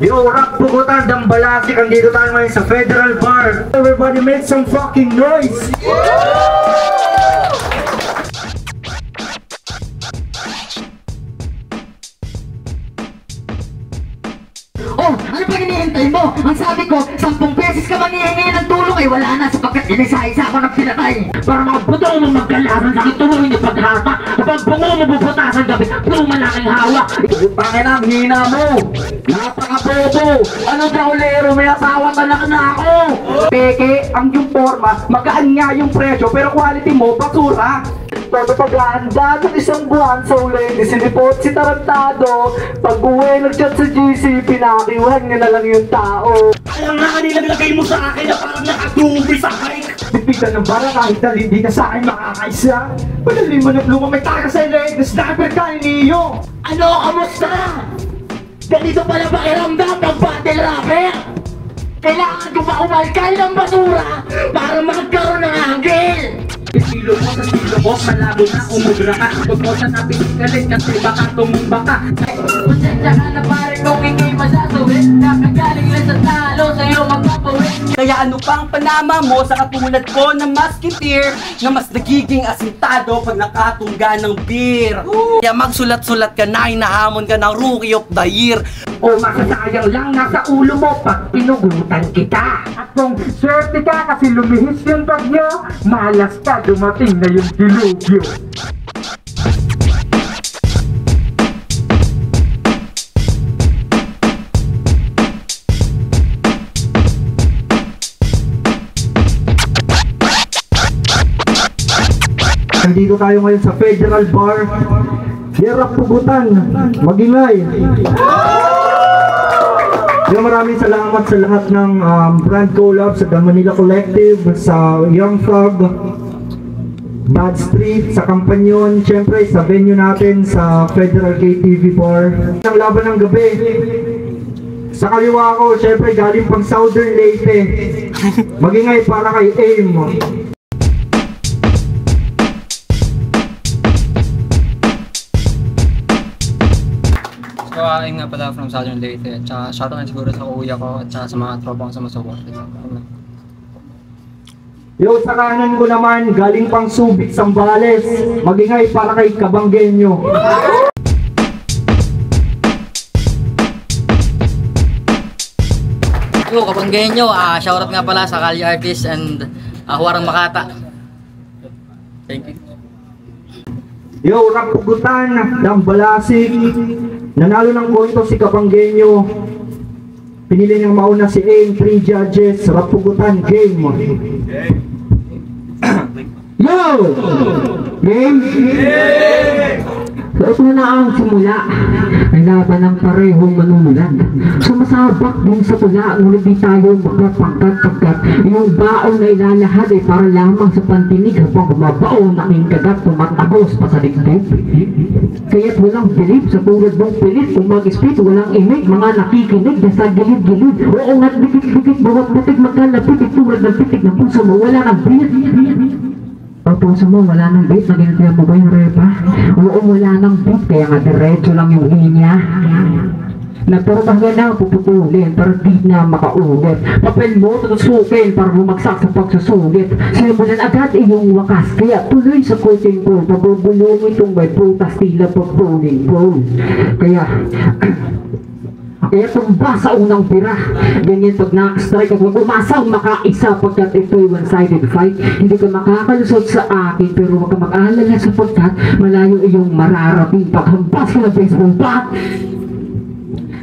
Yo, rap pugutan, dambalasik. Andito tayo ngayon sa Federal Bar. Everybody make some fucking noise! Oh, ano pa hinihintay mo? Ang sabi ko, 10 beses ka manghihingi ng tulong ay wala na sapagkat inisa-isa ako ng pinatay. Para mga buto mo magkalaban sa kituloy ni paghata. Kapag bungo mo bubutasan gabi, puro malaking hawa. Pangin ang hina mo! Napaka-bobo! Ano traulero? May asawang anak na ako! Peke, ang yung forma, magaan nga yung presyo, pero quality mo, basura! Pagpaganda ng isang buwan sa uli, sinipot si Tarantado. Pag-uwi nag-chat sa GC, pinakiwan niya na lang yung tao. Alam nga kanila nilagay mo sa akin na parang nakatubig sa hike. Dipitan ng bara kahit na hindi ka sa akin makakaisa. Padali mo na pluma, may taka sa leg, na sniper ka niyo. Ano, kamusta? Ganito pala pakiramdam ng battle rapper? Kailangan ko ba umalkal ng basura para magkaroon ng anggel? Estilo mo sa estilo ko, malabo na umubra ka. Huwag mo siya napisilin kasi baka tumumba ka. Pasensya ka na pare kung hindi masasawin. Nakagaling lang sa talo sa'yo magpapawin. Kaya ano pang panama mo sa katulad ko na musketeer na mas nagiging asintado pag nakatungga ng beer. Kaya magsulat-sulat ka na, hinahamon ka ng Rookie of the Year. O masasayang lang nasa ulo mo pag pinugutan kita. At kung swerte ka kasi lumihis yung bagyo, malas ka, dumating na yung dilugyo. Nandito tayo ngayon sa Federal Bar. Hirap pugutan, magingay. Maraming salamat sa lahat ng brand collab, sa The Manila Collective, sa Young Frog, Bad Street, sa Kampanyon, syempre sa venue natin sa Federal KTV Bar. Ang laban ng gabi. Sa kaliwa ko, syempre galing pang Southern Leyte. Magingay para kay AIM. So, ayun nga pala from Southern Leyte. At saka shoutout na siguro sa kuya ko at saka sa mga tropang sumusuport. Yo, sa kanan ko naman, galing pang Subic, Zambales. Magingay para kay Kabanggenyo. Yo, Kabanggenyo, shoutout nga pala sa Kali Artist and Huwarang Makata. Thank you. Yo, rap pugutan, dambalasik. Nanalo ng konto si Kabanggenyo. Pinili niyang mauna si AIM, 3 judges, rap pugutan, game. Yo! Game? So ito na ang simula. Ay laban ng parehong manunulan. Sumasabak din sa tula, ngunit di tayo magpapagkat-pagkat. Yung baon na ilalahad ay para lamang sa pantinig habang bumabaon aking kagat tumatagos pa sa dingding. Kaya't walang bilib sa tulad mong pilit. Kung mag-split, walang imig, mga nakikinig na sa gilid-gilid. Oo nga't bigit-bigit, bawat butig magkalapit, tulad ng pitik ng puso mo, wala ng beat. Ang puso mo, wala nang beat, naginatiyan mo ba yung repa? Oo, wala nang beat, kaya nga diretso lang yung linya. Nagpormahan na puputulin para di na makaulit. Papel mo tutusukin para bumagsak sa pagsusulit. Simulan agad iyong wakas, kaya tuloy sa coaching pool. Pabubulong itong may putas tila pag-pulling pool. Kaya tumba sa unang pira. Ganyan pag na-strike at huwag umasang makaisa pagkat ito'y one-sided fight. Hindi ka makakalusot sa akin pero huwag ka mag-aalala sapagkat malayo iyong mararating paghampas ka ng baseball bat.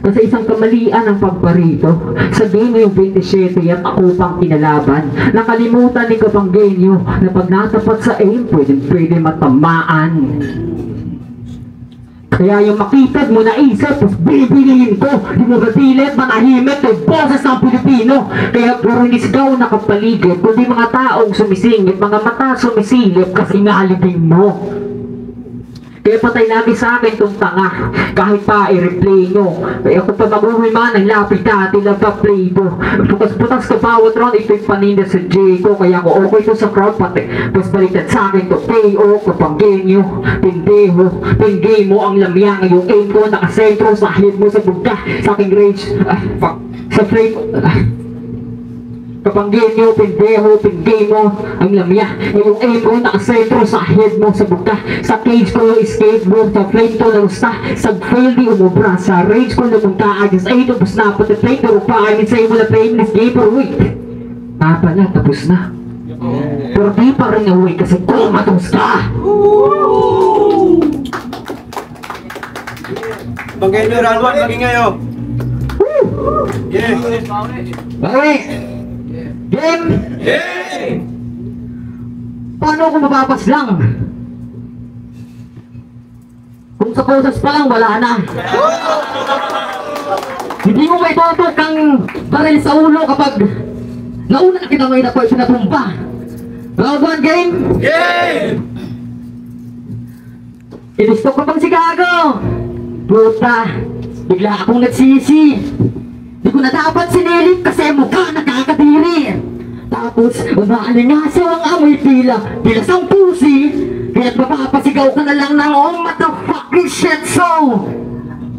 Kasi isang kamalian ang pagparito. Sabihin mo yung 27 at ako pang kinalaban. Nakalimutan ni Kabanggenyo na pag natapat sa aim, pwede matamaan. Kaya yung makitad mo na isip, tapos bibilihin ko. Di mo gatilit, manahimik, ay boses ng Pilipino. Kaya puro nisgaw na kapaligid, kundi mga taong sumisingit, mga mata sumisilip kasi nga alibing mo. Kaya patay lagi sa akin tong tanga. Kahit pa i-replay nyo. Kaya kung pa mabuhay man ang lapit dati lang pa play mo. Butas-butas ka bawat round, ito'y paninda sa J ko. Kaya ko okay to sa crowd pati. Tapos baliktad sa akin to KO. Kapag genyo, pindeho, pinggay mo ang lamya. Ngayong aim ko nakasentro sa head mo sa bugka. Sa aking rage, fuck, sa frame, kapag genyo, pindeho, pinggay mo ang lamya. Ngayong aim ko nakasentro sa head mo sa buka. Sa cage ko skateboard, sa flame ko narusta. Sa fail di umubra, sa rage ko namunta. Agis ay tapos na, pati play pero pa I mean say mo na play this game pero wait, pala tapos na. Pero di pa rin away kasi kumatos ka. Bangay nyo, round 1, maging ngayo. Yeah. Okay. Game! Paano kung mapapas lang? Kung sa poses pa lang, wala na. Hindi mo may tutok kang baril sa ulo kapag nauna na kita may napoy pinatumpa. Round 1 game? Game! Inistok ko pang si Gago. Puta, bigla akong nagsisi. Di ko na dapat sinilip kasi mukha nakakadiri. Tapos umaalingasaw ang amoy tila sang pusi. Kaya't mapapasigaw ka na lang ng oh motherfucking shit so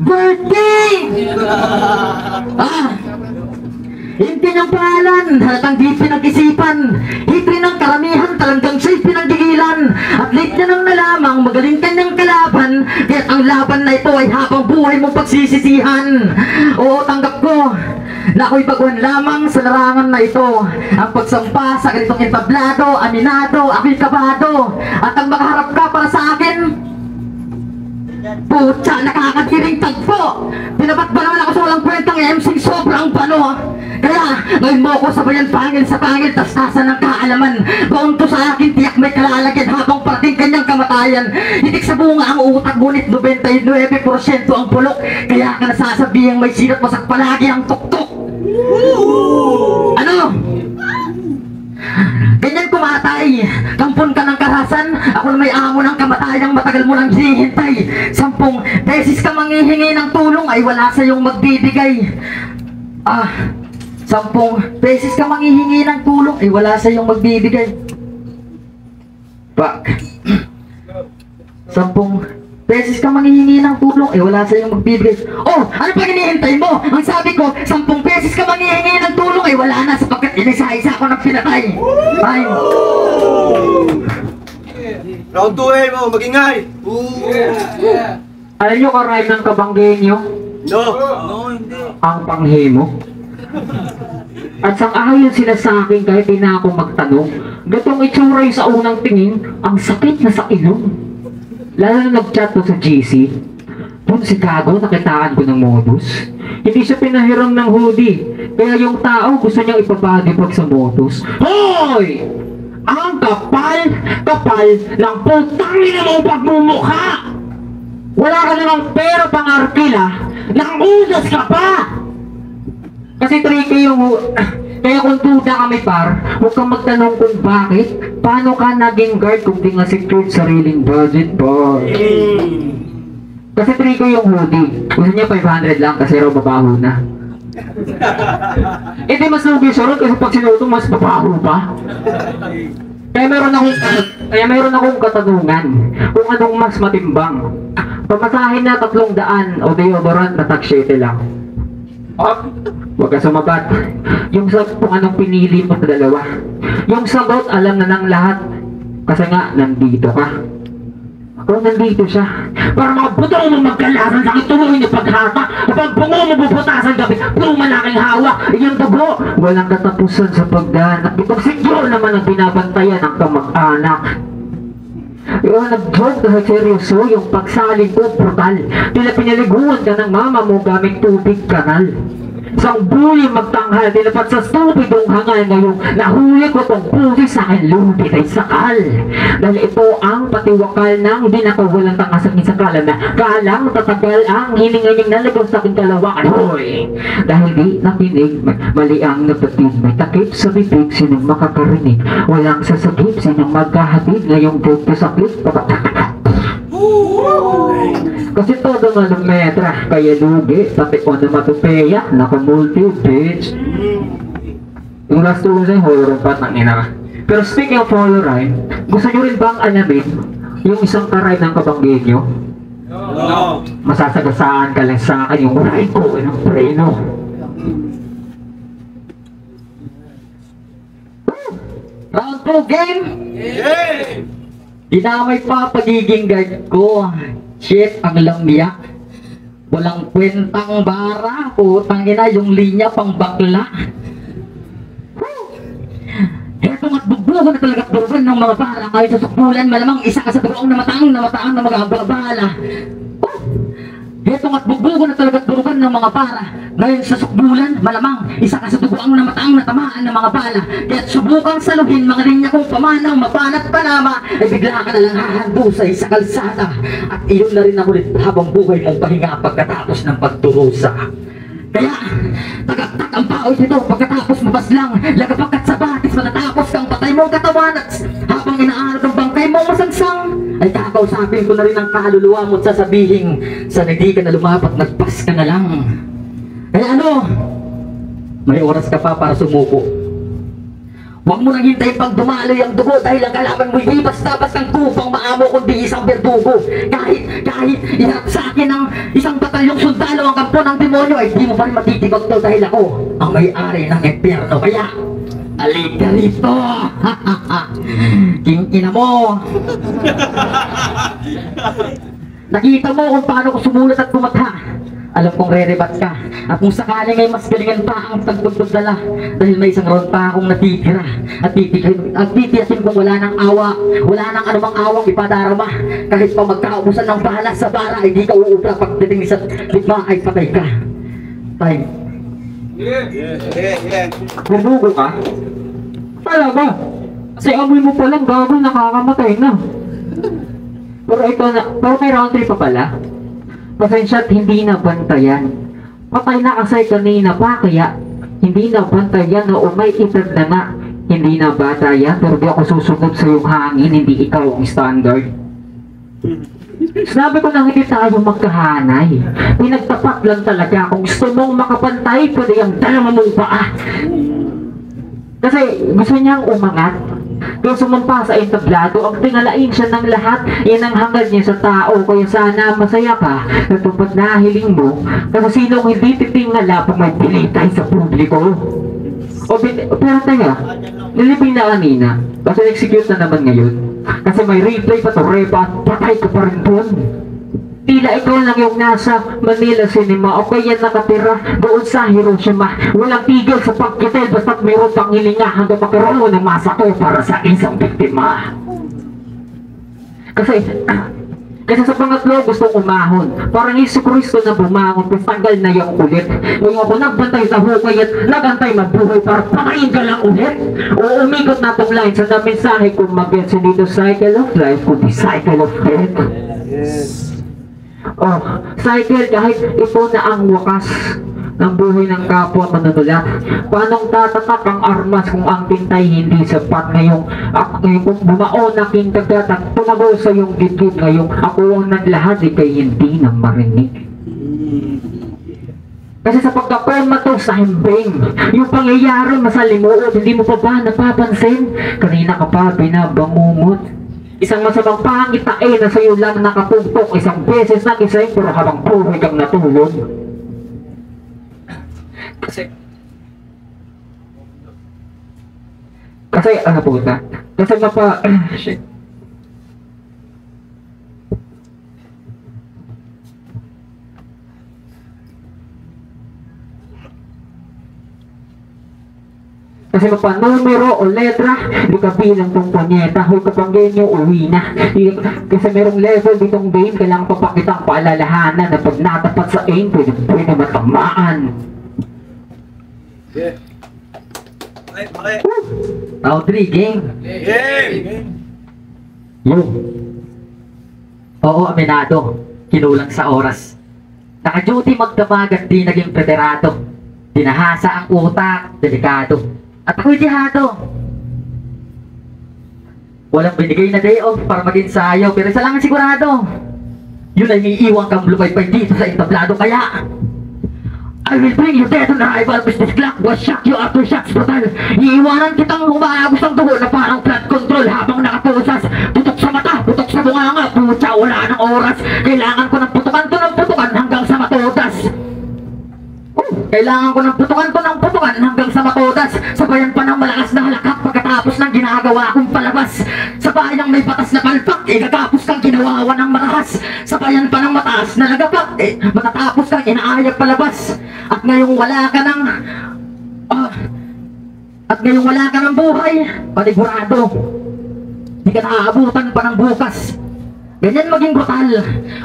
birthday! Hindi ng pangalan, halatang di pinag-isipan. Hitri ng karamihan, talagang siya'y pinanggigilan. At late niya nang nalamang, magaling kanyang kalaban. Kaya't ang laban na ito ay habang buhay mong pagsisisihan. Oo, tanggap ko na ako'y baguhan lamang sa larangan na ito. Ang pagsampa sa ganitong entablado, aminado, ako'y kabado. At ang makaharap ka para sa akin, putya, nakakatiring tagpo. Pinabat ba naman ako sa walang kwentang MC, sobrang balo. Kaya, ngayon mo ko sabayan pangil sa pangil, tastasan ng kaalaman. Baon to sa akin, tiyak may kalalagyan habang parating kanyang kamatayan. Hitik sa bunga ang utak, ngunit 99% ang bulok. Kaya ka nasasabihang may sinat masak palagi ang tuktok. Ano? Ganyan kumatay, kampon ka ng karahasan. Ako na may amo ng kamatayang matagal mo nang hinihintay. 10 beses ka manghihingi ng tulong ay wala sa iyong magbibigay. 10 beses ka manghihingi ng tulong ay wala sa iyong magbibigay. Fuck. 10 beses ka manghihingi ng tulong ay wala sa iyong magbibigay. Oh, ano pa hinihintay mo? Ang sabi ko, 10 beses ka manghihingi ng tulong ay wala na sapagkat inisa-isa ko ng pinatay. Ay. Round 2 mo, magingay. Alam nyo ka-rhyme ng kabanggenyo? No, hindi. Ang panghimo. At sang-ayon sila sa akin kahit di na ako magtanong. Gatong itsuray sa unang tingin, ang sakit na sa ilong. Lalo na nag-chat ko sa GC. Doon si Gago, nakitaan ko ng modus. Hindi siya pinahiram ng hoodie. Kaya yung tao gusto niyang ipabagi pag sa modus. Hoy! Ang kapal ng putangin mong pagmumukha! Wala ka namang pera pang arkila, nangudas ka pa! Kasi tricky yung... Kaya kung duda kami par, huwag kang magtanong kung bakit. Paano ka naging guard kung di nga secured sariling budget par? Kasi tricky yung hoodie. Gusto niya 500 lang kasi raw babaho na. Di mas lugi siya ron kasi pag sinuto mas babaho pa. Kaya meron akong katanungan kung anong mas matimbang. Pamasahin na 300 o deodorant na tag 7 lang. Huwag ka sumabat. Yung sagot kung anong pinili mo sa dalawa. Yung sagot alam na ng lahat. Kasi nga, nandito ka. Kung nandito siya, para mga buto mo magkalasan sa ituloy na paghata. Kapag bungo mo bubutasan gabi, puro malaking hawa. Yung dugo, walang katapusan sa pagdanak. Ipag secure naman ang binabantayan ng kamag-anak. Yung nag-joke na seryoso, yung pagsalin ko brutal. Tila pinaliguan ka ng mama mo gamit tubig kanal. Isang buhay magtanghal, dinapat sa stupidong hangal ngayong nahuli ko tong pusi sa akin lupit ay sakal. Dahil ito ang patiwakal ng di nakawalang tangasak ni sakala na kalang tatagal ang hininga niyang nalagaw sa aking kalawakan. Hoy! Dahil di nakinig, mali ang nabatig, may takip sa bibig, sinong makakarinig. Walang sasagip, sinong magkahatid ngayong joke sa clip. Kasi todo nga ng metra, kaya lugi, pati onomatopeya, nakamulti, bitch. Yung last two sa'yo, horror pa, tangina ka. Pero speaking of horror rhyme, gusto nyo rin bang alamin yung isang ka-rhyme ng Kabanggenyo? No. Masasagasaan ka lang sa akin yung rhyme ko ng preno. Round 2 game! Yeah! Dinamay pa pagiging guard ko. Shit, ang lamya. Walang kwentang bara. Putang ina, yung linya pang bakla. Heto nga't bugbugan na talaga bugan ng mga bara. Ngayon sa sukbulan, malamang isa ka sa dugaong na mataang na magababala. Heto nga't bugbugan na talaga bugan ng mga bara. Ngayon sa sukbulan, malamang isa ka sa dugaong na mataang na tamaan ng mga bala. Kaya't subukang saluhin mga linya kong pamanang mabanat panama, ay bigla ka na lang hahandusay sa kalsada. At iyon na rin ang ulit habang buhay mong pahinga pagkatapos ng pagturusa. Kaya, tagaktak ang pawis nito pagkatapos mabaslang, lagapagkat sa batis matatapos kang patay mong katawan at habang inaarap ang bangkay mong masangsang, ay kakausapin ko na rin ang kaluluwa mo't sasabihin, sana di ka na lumapat, nagpas ka na lang. Kaya ano, may oras ka pa para sumuko. Huwag mo nang hintayin pag dumaloy ang dugo dahil ang kalaban mo'y di basta-bastang kupang maamo kundi isang berdugo. Kahit iharap sa akin ng isang batalyong sundalo ang kampo ng demonyo, ay di mo pa rin matitibag to dahil ako ang may-ari ng impyerno. Kaya, alika rito! King-ina mo! Nakita mo kung paano ko sumulat at bumatha. Alam kong re-rebat ka. At kung sakaling ay mas galingan pa ang pagdudala dahil may isang round pa akong natitira. At titiyasin kung wala nang awa, wala nang anumang awang ipadarama. Kahit pa magkaubusan ng bahala sa bara, ay di ka uubra. Pagdating sa ligma ay patay ka. Time. Yeah. Bumugo ka? Talaga? Kasi amoy mo palang gago, nakakamatay na. Pero may round 3 pa pala. Pasensya at hindi na bantayan. Patay na kasi kanina pa, kaya hindi na bantayan o may itag na nga. Hindi na batayan, pero di ako susunod sa iyong hangin, hindi ikaw ang standard. Sinabi ko na hindi tayo magkahanay. Pinagtapat lang talaga. Kung gusto mong makapantay, pwede ang dalawa mong paa. Kasi gusto niyang umangat. Kaya sumampa sa entablado, ang tingalain siya ng lahat, yan ang hangad niya sa tao. Kaya sana masaya ka, natupad na hiling mo. Kasi sinong hindi titingala pag may pilitay sa publiko. Pero tayo, nilibing na kanina, kasi execute na naman ngayon. Kasi may replay pa to, repa, patay ka pa rin doon. Tila ikaw lang yung nasa Manila Cinema o kaya nakatira doon sa Hiroshima. Walang tigil sa pagkitil basta't mayroon kang hilinga hanggang magkaroon ng masako para sa isang biktima. Kasi sa pangatlo gustong umahon. Parang Yesu Cristo na bumangon, tanggal na yung kulit. Ngayon ako nagbantay sa hukay at nagantay mabuhay para pakain ka lang ulit. O umikot na itong line sa mensahe kung mag-gets hindi to cycle of life kundi cycle of death. Oh, cycle kahit ito na ang wakas ng buhay ng kapwa manunulat. Paanong tatatak ang armas kung ang tintay hindi sapat? Ngayong kung bumao na kintagdatang tumago sa iyong dibdib, ngayong ako ang naglahad kay hindi na marinig. Kasi sa pagkaperma to sa himbing, yung pangyayari masalimuot, hindi mo pa ba napapansin? Kanina ka pa binabangungot. Isang masamang pangitae na sa'yo lang nakapugtok isang beses na isayin pero habang buhay kang natulog. Kasi ano puta? Kasi shit. Kasi numero o letra, di ka bilang tong panyeta, huy Kabanggenyo, uwi na. Kasi merong level ditong game, kailangan papakitang paalalahanan na pag natapat sa aim, pwede matamaan. Yeah. Okay. Round 3, game. Yo. Oo, aminado. Kinulang sa oras. Naka-duty magdamag at di naging federado. Dinahasa ang utak, delikado. At ako'y dihado. Walang binigay na day off para mag-ensayo, pero isa lang ang sigurado. Yun ay may iwan kang lumaypay dito sa entablado. Kaya I will bring you dead on arrival, Mr. Clark. Was shock you after shots, brutal. Iiwanan kitang umaagos ng dugo na parang flood control habang nakapusas. Putok sa mata, putok sa bunganga. Putya, wala ng oras. Kailangan ko ng putukan to ng putukan hanggang sa matodas. Kailangan ko ng putukan to ng putukan hanggang sa matodas. Sabayan pa ng malakas na halakak pagkatapos ng ginagawa kong palabas. Sabayan may batas na palpak, ikatapos kang ginawawan ng marahas. Sabayan pa ng mataas na lagapak, matatapos kang inaayag palabas. At ngayong wala ka ng buhay, panigurado, di ka naaabutan pa ng bukas. Ganyan maging brutal,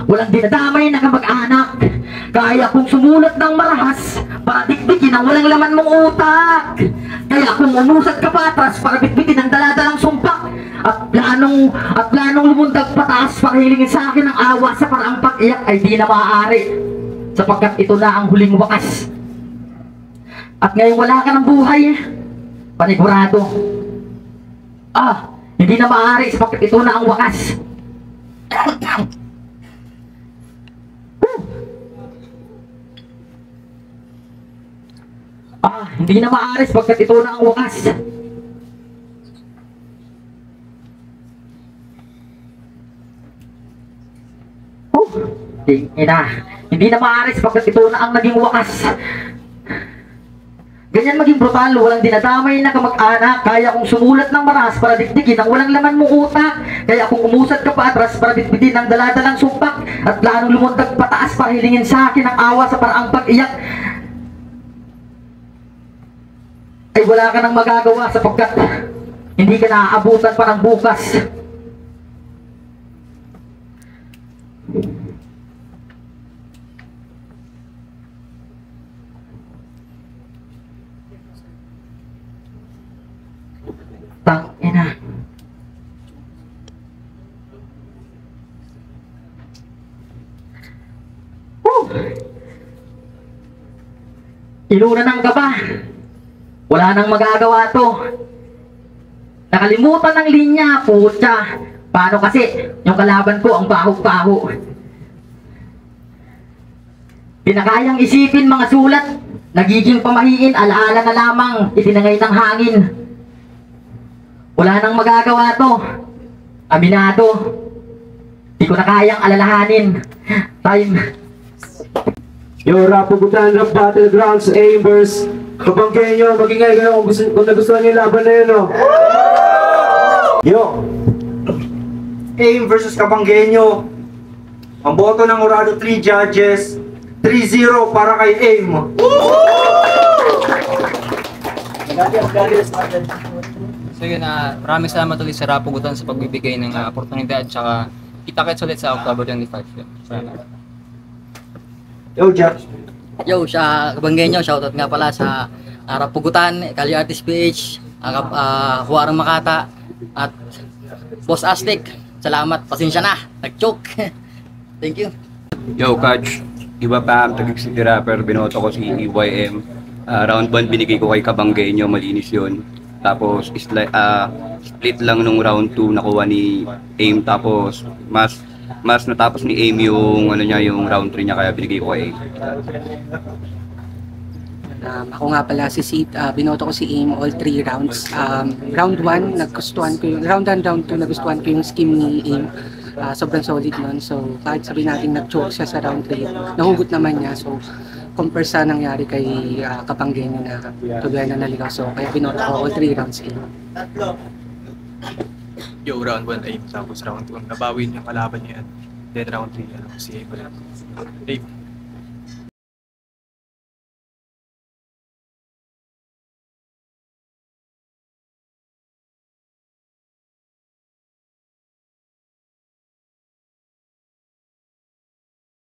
walang dinadamay na kamag-anak. Kaya kung sumulat ng marahas, para dikdikin ang walang laman mong utak. Kaya kung umusad ka patras, para bitbitin ang daladalang sumpak. At planong lumundag pataas, para hilingin sa akin ang awa sa paraang pag-iyak ay di na maaari. Sapagkat ito na ang huling wakas. At ngayon wala ka ng buhay, panigurado. Hindi na maaari sapagkat ito na ang wakas. Hindi na maaari sapagkat ito na ang wakas. Hindi na maaari sapagkat ito na ang naging wakas. Ganyan maging brutal, walang dinadamay na kamag-anak. Kaya kung sumulat ng maras para dikdikin ang walang laman mong utak. Kaya kung umusad ka pa atras para bitbitin ang daladalang sumpak. At planong lumundag pataas para hilingin sa akin ang awa sa paraang pag-iyak, ay wala ka nang magagawa sapagkat hindi ka naaabutan pa ng bukas. Tangina. Inuna ng kaba. Wala nang magagawa to. Nakalimutan ng linya, putya. Paano kasi? Yung kalaban ko ang baho-baho. Pinakayang isipin mga sulat, nagiging pamahiin, alaala na lamang, itinangay ng hangin. Wala nang magagawa to. Aminado. Di ko na kayang alalahanin. Time. Yo, Rapugutan Rap Battlegrounds, AIM vs. Kabanggenyo, magingay kayo kung nagustuhan niyo yung laban na yun, no? Yo! AIM vs. Kabanggenyo. Ang boto ng Urado 3 judges, 3-0 para kay AIM. Sige na, maraming salamat ulit sa Rapugutan sa pagbibigay ng oportunidad, tsaka kita-kits ulit sa October 25. Salamat. Yo, Jack. Yo, sa Kabanggenyo, shoutout nga pala sa Rapugutan, Kali Artist PH, Huwarang Makata, at Boss Aztec. Salamat, pasensya na, nag-choke. Thank you. Yo, Coach. Iba pa, Taguig City Rapper, binoto ko si EYM. Round 1 binigay ko kay Kabanggenyo, malinis yun. Tapos split lang nung round 2 nakuha ni AIM, tapos mas natapos ni AIM yung yung round 3 niya, kaya binigay ko kay AIM. Ako nga pala si Sid, binoto ko si AIM all 3 rounds. Round 1 nagustuhan ko yung round 1, round 2 nagustuhan ko yung scheme ni AIM. Sobrang solid nun. So kahit sabihin natin nag-choke siya sa round 3, nahugot naman niya. So compare sa nangyari kay Kabanggenyo na tuloy na naligaw. So kaya binoto ko all 3 rounds AIM. Yo, round 1 AIM, tapos round 2 nabawin yung kalaban niya. Then round 3 si AIM.